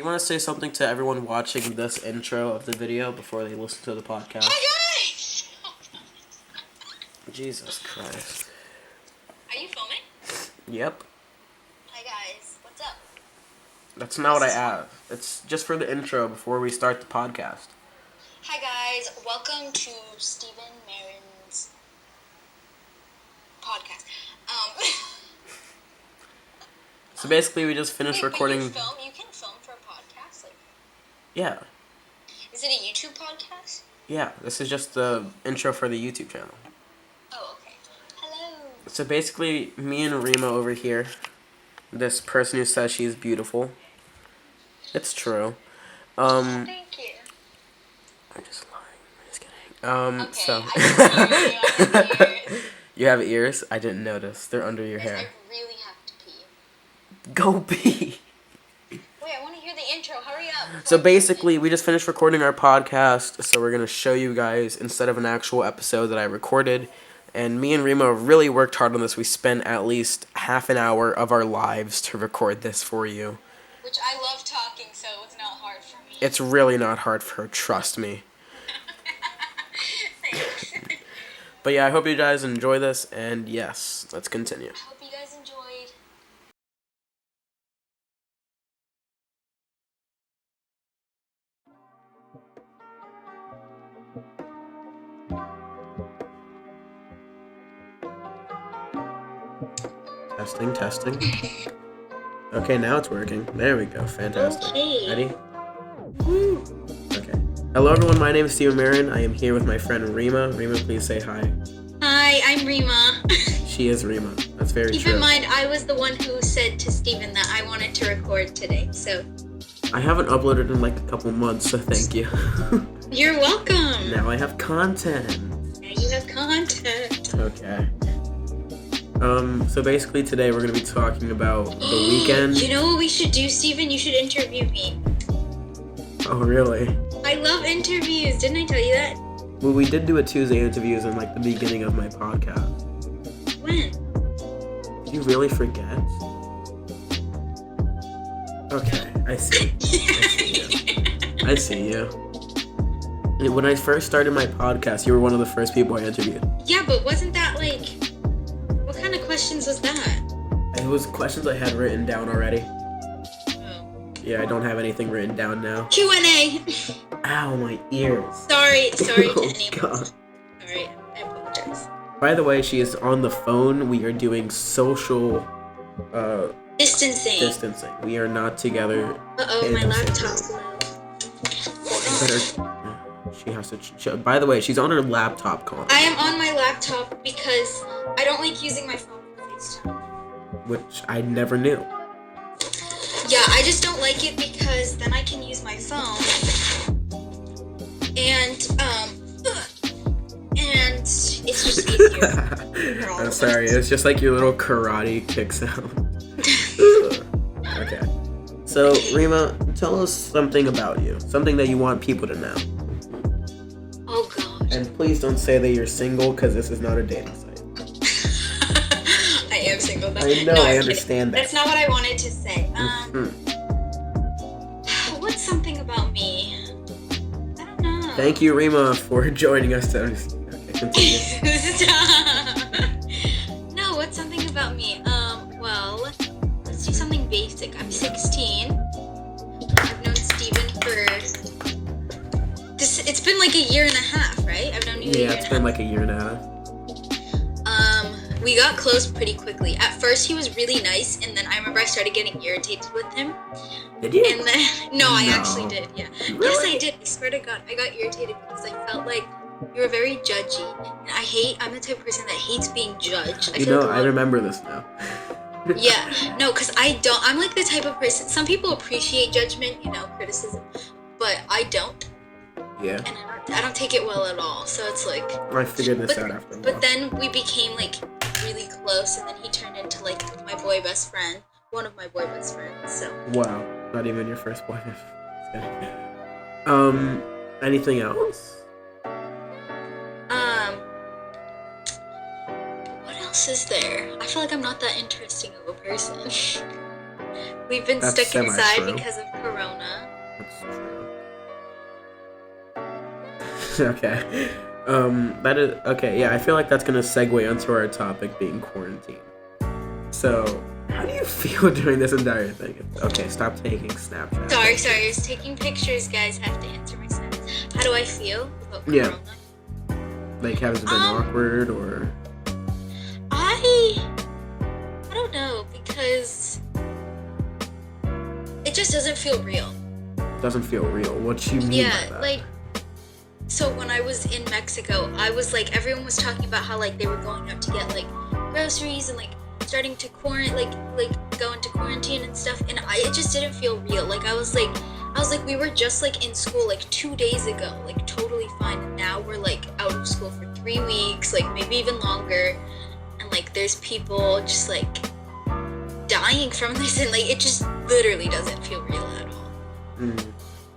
want to say something to everyone watching this intro of the video before they listen to the podcast? Hi guys! Jesus Christ. Are you filming? Yep. Hi guys, what's up? That's not what I asked. It's just for the intro before we start the podcast. Hi guys, welcome to Stephen Marin's podcast. So basically, we just finished recording. You can film for a podcast? Yeah. Is it a YouTube podcast? Yeah, this is just the intro for the YouTube channel. Oh, okay. Hello. So basically, me and Rima over here, this person who says she's beautiful. It's true. Thank you. I'm just lying. I'm just kidding. Okay, So. I can hear you. You have ears? I didn't notice. They're under your hair. I really have to pee. Go pee. Wait, I want to hear the intro. Hurry up. So basically, we just finished recording our podcast, so we're going to show you guys instead of an actual episode that I recorded. And me and Rima really worked hard on this. We spent at least half an hour of our lives to record this for you. Which I love talking, so it's not hard for me. It's really not hard for her, trust me. Thanks. But yeah, I hope you guys enjoy this, and yes, let's continue. I hope you guys enjoyed. Testing. Okay, now it's working. There we go. Fantastic. Okay. Ready? Okay. Hello, everyone. My name is Stephen Marin. I am here with my friend Rima. Rima, please say hi. Hi, I'm Rima. She is Rima. That's very true. Keep in mind, I was the one who said to Stephen that I wanted to record today, so. I haven't uploaded in like a couple months, so thank you. You're welcome. Now I have content. Now you have content. Okay. So basically today we're going to be talking about the weekend. You know what we should do, Stephen? You should interview me. Oh, really? I love interviews. Didn't I tell you that? Well, we did do a Tuesday interviews in like the beginning of my podcast. When? Did you really forget? Okay, I see. I see you. And when I first started my podcast, you were one of the first people I interviewed. Yeah, but wasn't that like... What kind of questions was that? It was questions I had written down already. Oh. Yeah, I don't have anything written down now. Q&A. Ow, my ears. Sorry to Oh, anyone. God. Sorry, I apologize. By the way, she is on the phone. We are doing social Distancing. We are not together. Uh-oh, my laptop's low. She has to. By the way, she's on her laptop calling. I am on my laptop because I don't like using my phone for FaceTime. Which I never knew. Yeah, I just don't like it because then I can use my phone and it's just easier. I'm sorry, it's just like your little karate kick sound. Okay. So, Rima, tell us something about you. Something that you want people to know. Oh, God. And please don't say that you're single, because this is not a dating site. I am single. I know, I understand that. That's not what I wanted to say. What's something about me? I don't know. Thank you, Rima, for joining us. Okay, continue. No, what's something about me? Well, let's do something basic. I'm 16. I've known Steven for... It's been like a year and a half, right? I've known you a year and a half. Yeah, it's been like a year and a half. We got close pretty quickly. At first, he was really nice, and then I remember I started getting irritated with him. Did you? And then, no, I actually did, yeah. Really? Yes, I did. I swear to God, I got irritated because I felt like you were very judgy. And I'm the type of person that hates being judged. I remember this now. Yeah, no, because I'm like the type of person, some people appreciate judgment, criticism, but I don't. Yeah. And I don't take it well at all, so it's like... I figured this out after a while. But then we became, like, really close, and then he turned into, like, my boy best friend. One of my boy best friends, so... Wow. Not even your first boy best friend. Anything else? What else is there? I feel like I'm not that interesting of a person. We've been That's stuck inside semi-true. because of Corona. Okay. That is okay. Yeah, I feel like that's gonna segue onto our topic being quarantine. So, how do you feel during this entire thing? Okay, stop taking Snapchat. Sorry. I was taking pictures, guys. I have to answer my snaps. How do I feel about Yeah. Corona? Like, has it been awkward or? I don't know, because it just doesn't feel real. Doesn't feel real. What you mean by Yeah, that? like, so when I was in Mexico, I was like, everyone was talking about how like they were going out to get like groceries and like starting to go into quarantine and stuff, and it just didn't feel real. Like I was like we were just like in school like 2 days ago, like totally fine, and now we're like out of school for 3 weeks, like maybe even longer, and like there's people just like dying from this, and like it just literally doesn't feel real at all.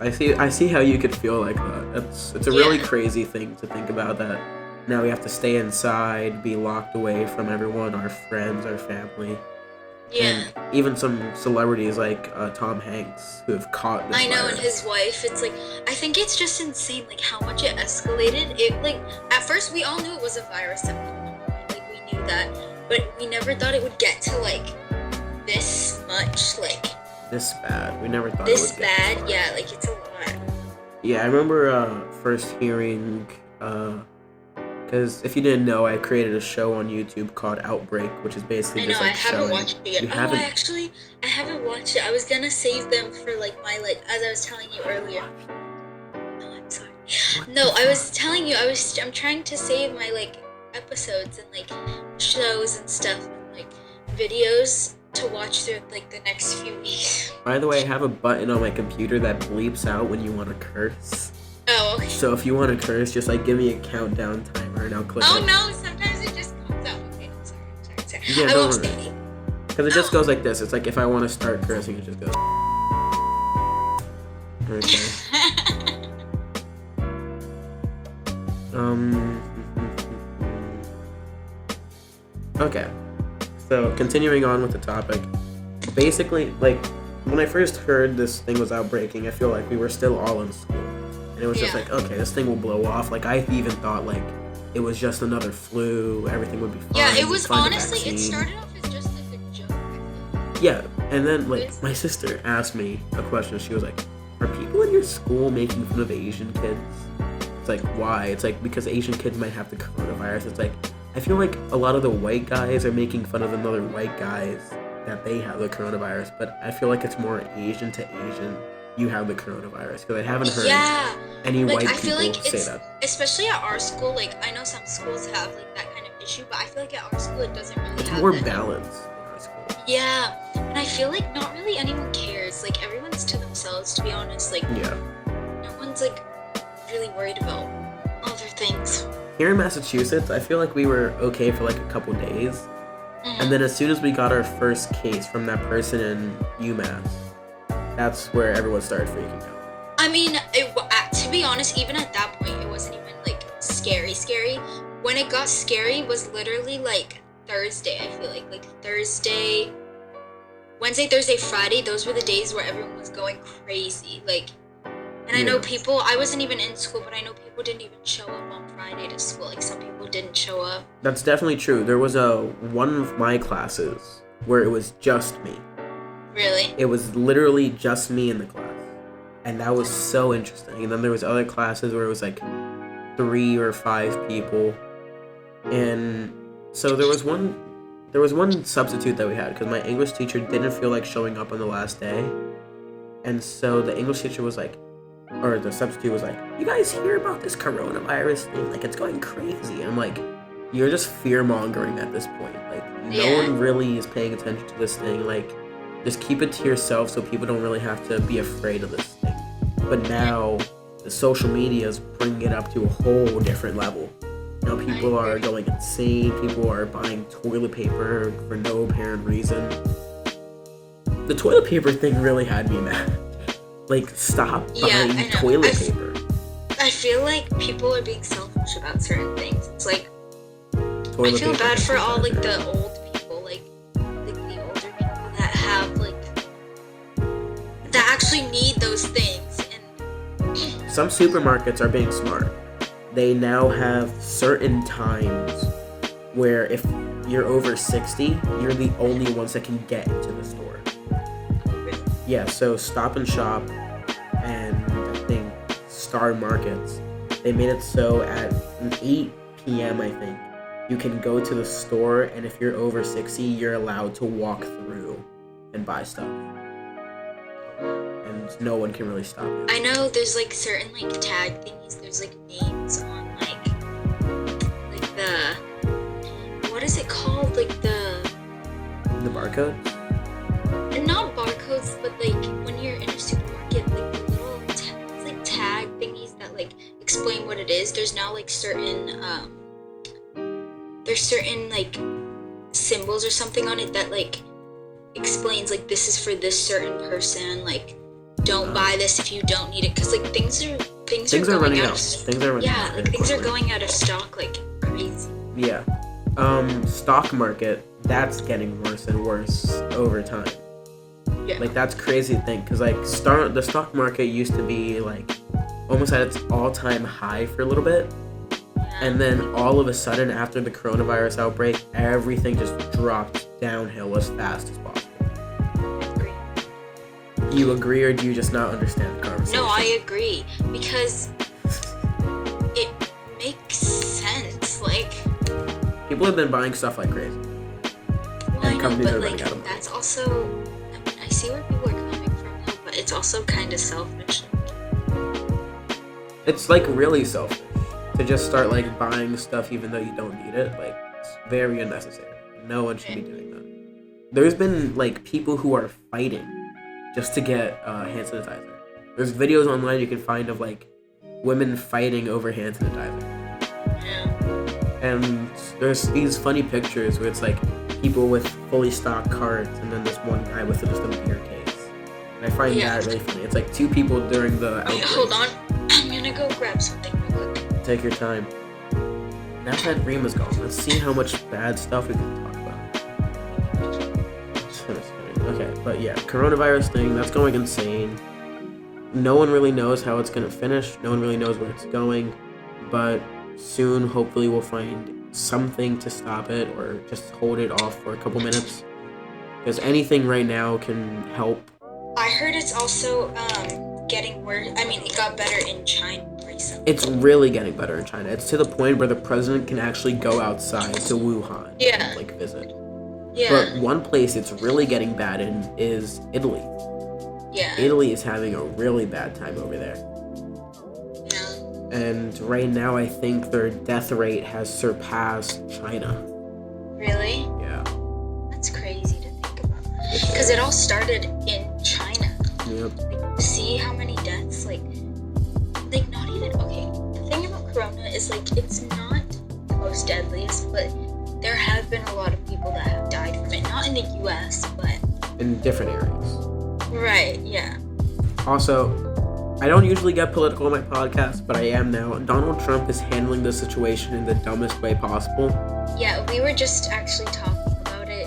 I see how you could feel like that. It's a really crazy thing to think about, that now we have to stay inside, be locked away from everyone, our friends, our family. Yeah. And even some celebrities like Tom Hanks who have caught this I know, virus. and his wife, it's like, I think it's just insane, like, how much it escalated. It, like, at first, we all knew it was a virus at one point, right? Like, we knew that, but we never thought it would get to, like, this much, like... This bad. We never thought this it would get this bad, far. yeah, like, it's a lot. Yeah, I remember first hearing, because if you didn't know, I created a show on YouTube called Outbreak, which is basically I know, just like I haven't watched it yet. You Oh, haven't? I haven't watched it. I was gonna save them for, like, my, like, as I was telling you earlier. No, I'm sorry. No, I was telling you, I'm trying to save my, like, episodes and, like, shows and stuff and, like, videos to watch through, like, the next few weeks. By the way, I have a button on my computer that bleeps out when you want to curse. Oh, okay. So if you want to curse, just like give me a countdown timer and I'll click Oh, it. no, sometimes it just comes out. Okay, I'm sorry. Yeah, I don't won't worry. say anything. Because it just goes like this. It's like if I want to start cursing, it just goes. Okay. Okay. So continuing on with the topic, basically, like when I first heard this thing was outbreaking, I feel like we were still all in school, and it was just like, okay, this thing will blow off. Like I even thought like it was just another flu, everything would be fine. Yeah, it we'd was find a honestly, it vaccine. started off as just like a joke. Yeah, and then like my sister asked me a question. She was like, "Are people in your school making fun of Asian kids?" It's like, why? It's like because Asian kids might have the coronavirus. It's like I feel like a lot of the white guys are making fun of another white guys that they have the coronavirus, but I feel like it's more Asian to Asian. You have the coronavirus because I haven't heard any like, white I feel people like say it's, that. especially at our school, like I know some schools have like that kind of issue, but I feel like at our school it doesn't really It's have more that. balanced in our school. Yeah, and I feel like not really anyone cares. Like everyone's to themselves, to be honest. Like Yeah. no one's like really worried about other things. Here in Massachusetts, I feel like we were okay for like a couple days. And then as soon as we got our first case from that person in UMass, that's where everyone started freaking out. I mean, to be honest, even at that point, it wasn't even like scary. When it got scary was literally like Thursday. I feel like Thursday, Wednesday, Thursday, Friday. Those were the days where everyone was going crazy. Like, and I know people. I wasn't even in school, but I know people didn't even show up on Friday to school. Like some people didn't show up. That's definitely true. There was one of my classes where it was just me. Really? It was literally just me in the class. And that was so interesting. And then there was other classes where it was like 3 or 5 people. And so there was one substitute that we had because my English teacher didn't feel like showing up on the last day. And so the English teacher was like, or the substitute was like, "You guys hear about this coronavirus thing? Like, it's going crazy." And I'm like, you're just fear-mongering at this point. Like, no one really is paying attention to this thing. Like, just keep it to yourself so people don't really have to be afraid of this thing. But now, the social media is bringing it up to a whole different level. Now people are going insane. People are buying toilet paper for no apparent reason. The toilet paper thing really had me mad. Like, stop buying toilet paper. I feel like people are being selfish about certain things. It's like, Toilet I feel paper bad is for all like better. the old people, like the older people that have like that actually need those things. And Some supermarkets are being smart. they now have certain times where if you're over 60, you're the only ones that can get into the store. Yeah, so Stop and Shop and I think Star Markets, they made it so at 8 p.m. I think, you can go to the store, and if you're over 60, you're allowed to walk through and buy stuff. And no one can really stop you. I know there's like certain like tag thingies, there's like names on like the, what is it called? Like the barcode? Not barcodes, but like when you're in a supermarket, like the little like tag thingies that like explain what it is. There's now like certain there's certain like symbols or something on it that like explains like this is for this certain person, like don't buy this if you don't need it, because like things are running out. Things are running out. Things are going out of stock like crazy. Yeah. Stock market, that's getting worse and worse over time. Yeah. Like that's crazy to think, because like the stock market used to be like almost at its all-time high for a little bit. And then all of a sudden, after the coronavirus outbreak, everything just dropped downhill as fast as possible. You agree, or do you just not understand the conversation? No, I agree, because it makes sense. Like, people have been buying stuff like crazy. Well, and companies I know, are but running like out of money. that's also, I mean, I see where people are coming from, though, but it's also kind of selfish. It's like really selfish to just start like buying stuff even though you don't need it. Like, it's very unnecessary. No one should be doing that. There's been like people who are fighting just to get hand sanitizer. There's videos online you can find of like women fighting over hand sanitizer. Yeah. And there's these funny pictures where it's like people with fully stocked carts and then this one guy with just a beer case. And I find that really funny. It's like two people during the outbreak. Wait, hold on. I'm gonna go grab something real quick. Take your time. Now that Rima's gone, let's see how much bad stuff we can talk about. Okay, but yeah, coronavirus thing, that's going insane. No one really knows how it's gonna finish. No one really knows where it's going. But soon, hopefully, we'll find something to stop it or just hold it off for a couple minutes. Because anything right now can help. I heard it's also getting worse. I mean, it got better in China recently. It's really getting better in China. It's to the point where the president can actually go outside to Wuhan and like visit. Yeah. But one place it's really getting bad in is Italy. Yeah. Italy is having a really bad time over there. Yeah. And right now I think their death rate has surpassed China. Really? Yeah. That's crazy to think about. Because it all started in China. Yep. Like, see how many deaths, like not even, okay, the thing about corona is like it's not the most deadliest, but there have been a lot of people that have died from it. Not in the US, but In different areas. right, yeah. Also, I don't usually get political on my podcast, but I am now. Donald Trump is handling the situation in the dumbest way possible. Yeah, we were just actually talking about it.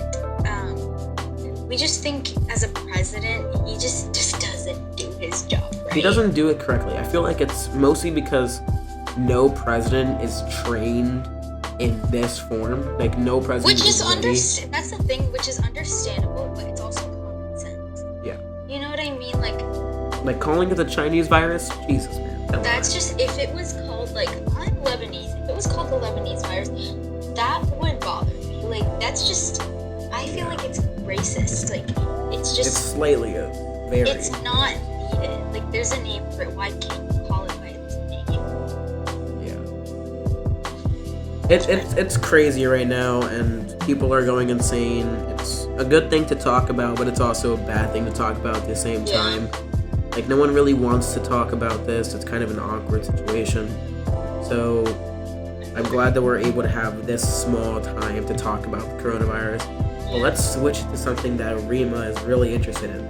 We just think as a president, he just doesn't do his job right. He doesn't do it correctly. I feel like it's mostly because no president is trained in this form. Like, no president Which is ready. that's the thing, which is understandable, but it's also common sense. Yeah. You know what I mean? Like calling it the Chinese virus? Jesus, man. That's just, if it was called, like, I'm Lebanese, if it was called the Lebanese virus, that would bother me. Like, that's just, I feel like it's racist. Like, it's just... It's slightly very... It's not needed. Like, there's a name for it. Why can't you call it by its name? Yeah. It's crazy right now, and people are going insane. It's a good thing to talk about, but it's also a bad thing to talk about at the same time. Like, no one really wants to talk about this. It's kind of an awkward situation. So, I'm glad that we're able to have this small time to talk about the coronavirus. Well, let's switch to something that Rima is really interested in.